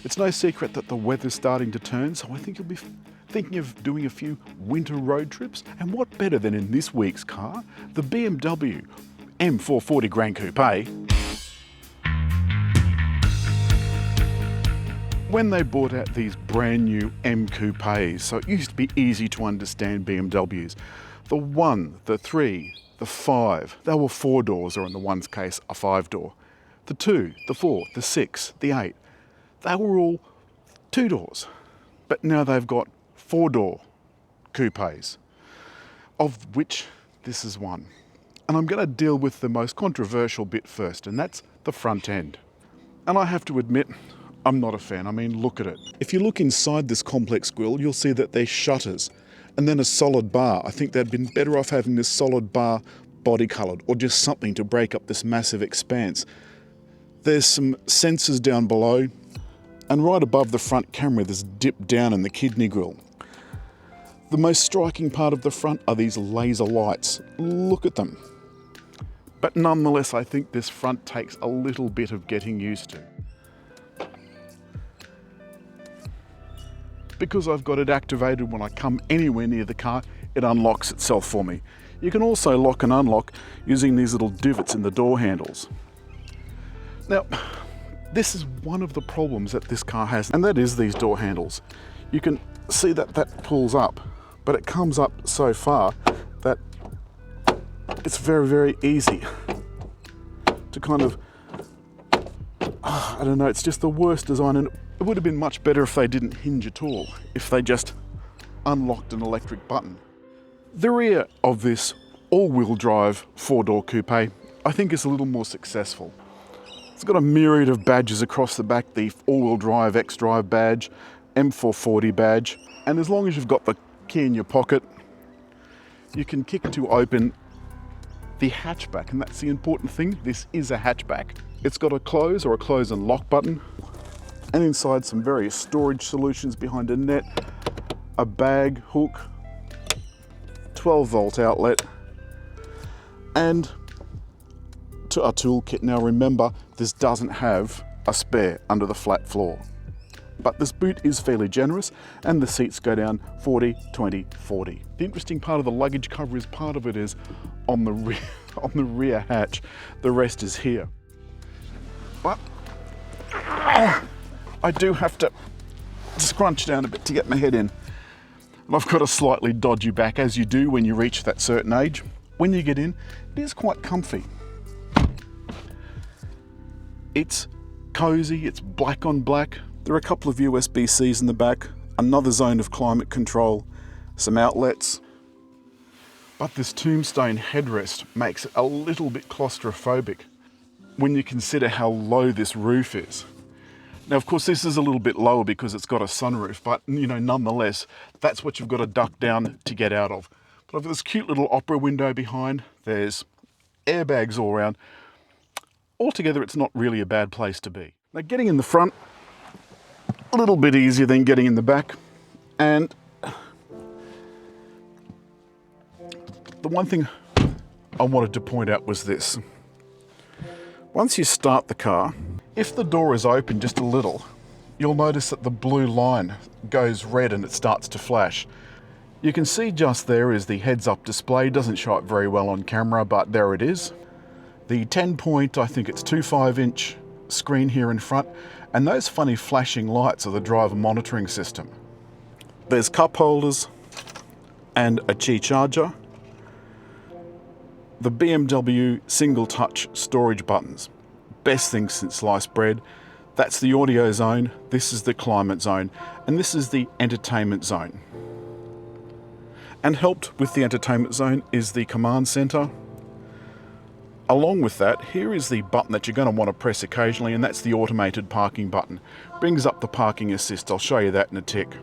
It's no secret that the weather's starting to turn, so I think you'll be thinking of doing a few winter road trips. And what better than in this week's car, the BMW M440i Gran Coupe. When they brought out these brand new M Coupes, so it used to be easy to understand BMWs. The 1, the 3, the 5, they were 4 doors, or in the one's case, a 5-door. The 2, the 4, the 6, the 8, they were all 2 doors. But now they've got 4-door coupes, of which this is one. And I'm going to deal with the most controversial bit first, and that's the front end. And I have to admit, I'm not a fan. I mean, look at it. If you look inside this complex grille, you'll see that there's shutters and then a solid bar. I think they'd been better off having this solid bar body coloured, or just something to break up this massive expanse. There's some sensors down below, and right above the front camera, there's dip down in the kidney grille. The most striking part of the front are these laser lights. Look at them. But nonetheless, I think this front takes a little bit of getting used to. Because I've got it activated when I come anywhere near the car, it unlocks itself for me. You can also lock and unlock using these little divots in the door handles. Now, this is one of the problems that this car has, and that is these door handles. You can see that that pulls up, but it comes up so far that it's very, very easy to kind of, I don't know, it's just the worst design. And it would have been much better if they didn't hinge at all, if they just unlocked an electric button. The rear of this all-wheel drive 4-door coupe, I think, is a little more successful. It's got a myriad of badges across the back, the all-wheel drive X-Drive badge, M440 badge, and as long as you've got the key in your pocket, you can kick to open the hatchback, and that's the important thing. This is a hatchback. It's got a close or a close and lock button, and inside some various storage solutions behind a net, a bag hook, 12-volt outlet, and to our toolkit. Now remember, this doesn't have a spare under the flat floor, but this boot is fairly generous, and the seats go down 40, 20, 40. The interesting part of the luggage cover is part of it is on the rear hatch. The rest is here. But I do have to scrunch down a bit to get my head in. And I've got a slightly dodgy back, as you do when you reach that certain age. When you get in, it is quite comfy. It's cozy, it's black on black. There are a couple of USB-Cs in the back, another zone of climate control, some outlets. But this tombstone headrest makes it a little bit claustrophobic when you consider how low this roof is. Now, of course, this is a little bit lower because it's got a sunroof, but you know, nonetheless, that's what you've got to duck down to get out of. But I've got this cute little opera window behind. There's airbags all around. Altogether, it's not really a bad place to be. Now, getting in the front, a little bit easier than getting in the back. And the one thing I wanted to point out was this. Once you start the car, if the door is open just a little, you'll notice that the blue line goes red and it starts to flash. You can see just there is the heads-up display. Doesn't show up very well on camera, but there it is. The 10-point, I think it's 25-inch screen here in front, and those funny flashing lights are the driver monitoring system. There's cup holders and a Qi charger. The BMW single-touch storage buttons. Best thing since sliced bread. That's the audio zone, this is the climate zone, and this is the entertainment zone. And helped with the entertainment zone is the command center. Along with that, here is the button that you're going to want to press occasionally, and that's the automated parking button. Brings up the parking assist. I'll show you that in a tick.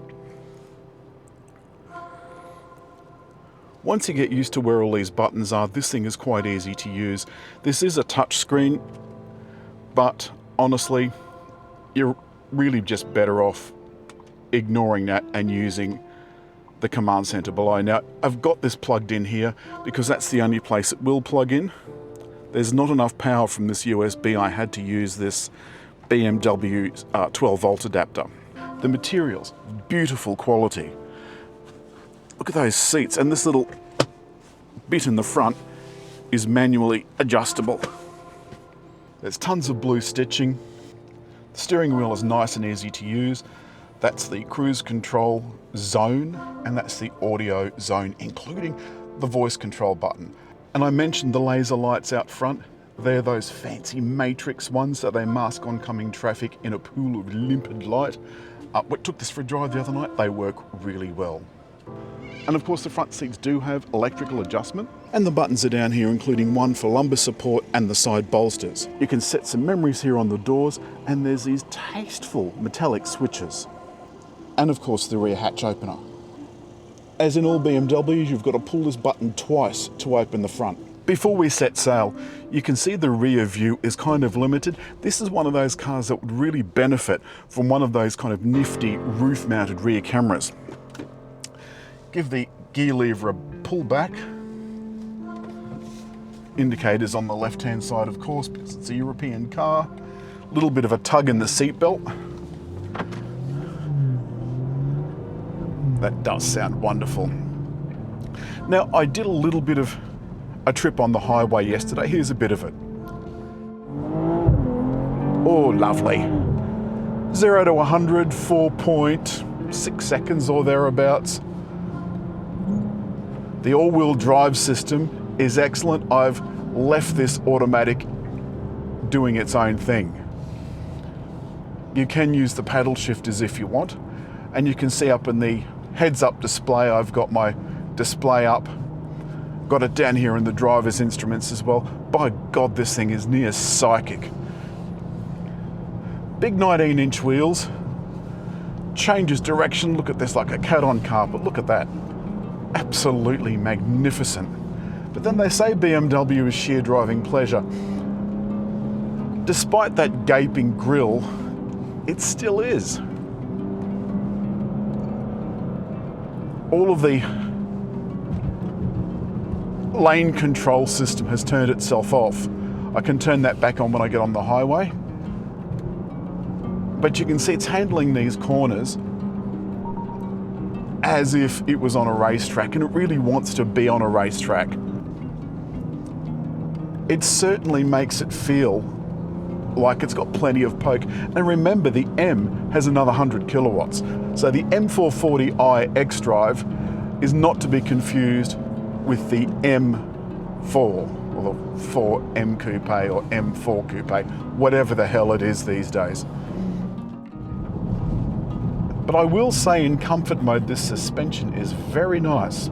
Once you get used to where all these buttons are, this thing is quite easy to use. This is a touch screen, but honestly, you're really just better off ignoring that and using the command center below. Now, I've got this plugged in here because that's the only place it will plug in. There's not enough power from this USB. I had to use this BMW 12 volt adapter. The materials, beautiful quality. Look at those seats, and this little bit in the front is manually adjustable. There's tons of blue stitching. The steering wheel is nice and easy to use. That's the cruise control zone, and that's the audio zone, including the voice control button. And I mentioned the laser lights out front. They're those fancy matrix ones that they mask oncoming traffic in a pool of limpid light. We took this for a drive the other night. They work really well. And of course the front seats do have electrical adjustment, and the buttons are down here, including one for lumbar support and the side bolsters. You can set some memories here on the doors, and there's these tasteful metallic switches. And of course the rear hatch opener. As in all BMWs, you've got to pull this button twice to open the front. Before we set sail, you can see the rear view is kind of limited. This is one of those cars that would really benefit from one of those kind of nifty roof-mounted rear cameras. Give the gear lever a pull back. Indicators on the left-hand side, of course, because it's a European car. A little bit of a tug in the seatbelt. That does sound wonderful. Now, I did a little bit of a trip on the highway yesterday. Here's a bit of it. Oh, lovely. 0 to 100, 4.6 seconds or thereabouts. The all-wheel drive system is excellent. I've left this automatic doing its own thing. You can use the paddle shifters if you want, and you can see up in the heads-up display, I've got my display up. Got it down here in the driver's instruments as well. By God, this thing is near psychic. Big 19-inch wheels. Changes direction. Look at this, like a cat on carpet. Look at that. Absolutely magnificent. But then they say BMW is sheer driving pleasure. Despite that gaping grille, it still is. All of the lane control system has turned itself off. I can turn that back on when I get on the highway. But you can see it's handling these corners as if it was on a racetrack, and it really wants to be on a racetrack. It certainly makes it feel like it's got plenty of poke. And remember, the M has another 100 kilowatts. So the M440i X-Drive is not to be confused with the M4, or the 4M Coupe or M4 Coupe, whatever the hell it is these days. But I will say, in comfort mode, this suspension is very nice,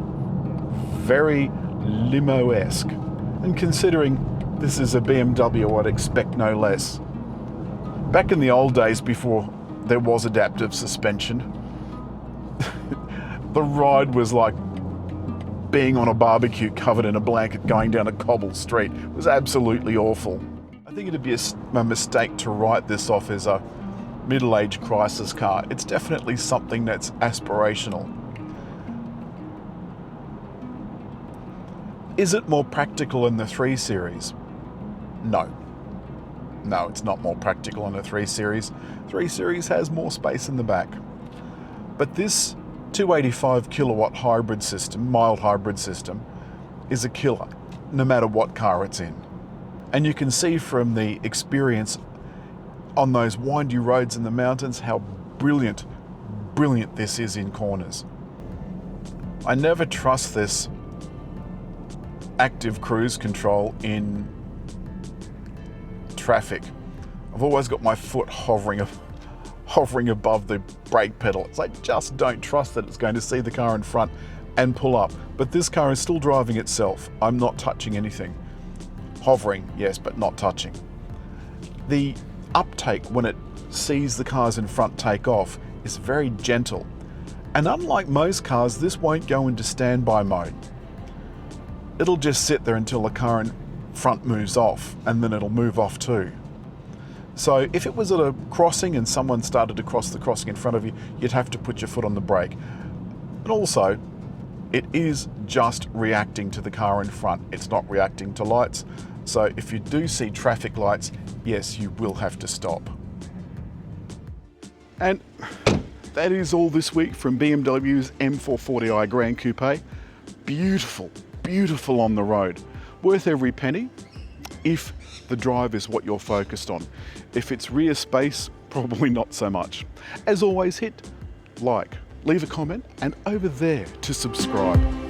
very limo-esque. And considering this is a BMW, I'd expect no less. Back in the old days, before there was adaptive suspension, the ride was like being on a barbecue covered in a blanket going down a cobbled street. It was absolutely awful. I think it'd be a mistake to write this off as a middle-age crisis car. It's definitely something that's aspirational. Is it more practical in the 3 Series? No. No, it's not more practical in the 3 Series. 3 Series has more space in the back. But this 285 kilowatt hybrid system, mild hybrid system, is a killer, no matter what car it's in. And you can see from the experience on those windy roads in the mountains how brilliant this is in corners. I never trust this active cruise control in traffic. I've always got my foot hovering above the brake pedal. So I just don't trust that it's going to see the car in front and pull up. But this car is still driving itself. I'm not touching anything. Hovering, yes, but not touching. The uptake when it sees the cars in front take off is very gentle. And unlike most cars, this won't go into standby mode. It'll just sit there until the car in front moves off, and then it'll move off too. So if it was at a crossing and someone started to cross the crossing in front of you, you'd have to put your foot on the brake. And also, it is just reacting to the car in front. It's not reacting to lights. So if you do see traffic lights, yes, you will have to stop. And that is all this week from BMW's M440i Gran Coupe. Beautiful, beautiful on the road. Worth every penny if the drive is what you're focused on. If it's rear space, probably not so much. As always, hit like, leave a comment, and over there to subscribe.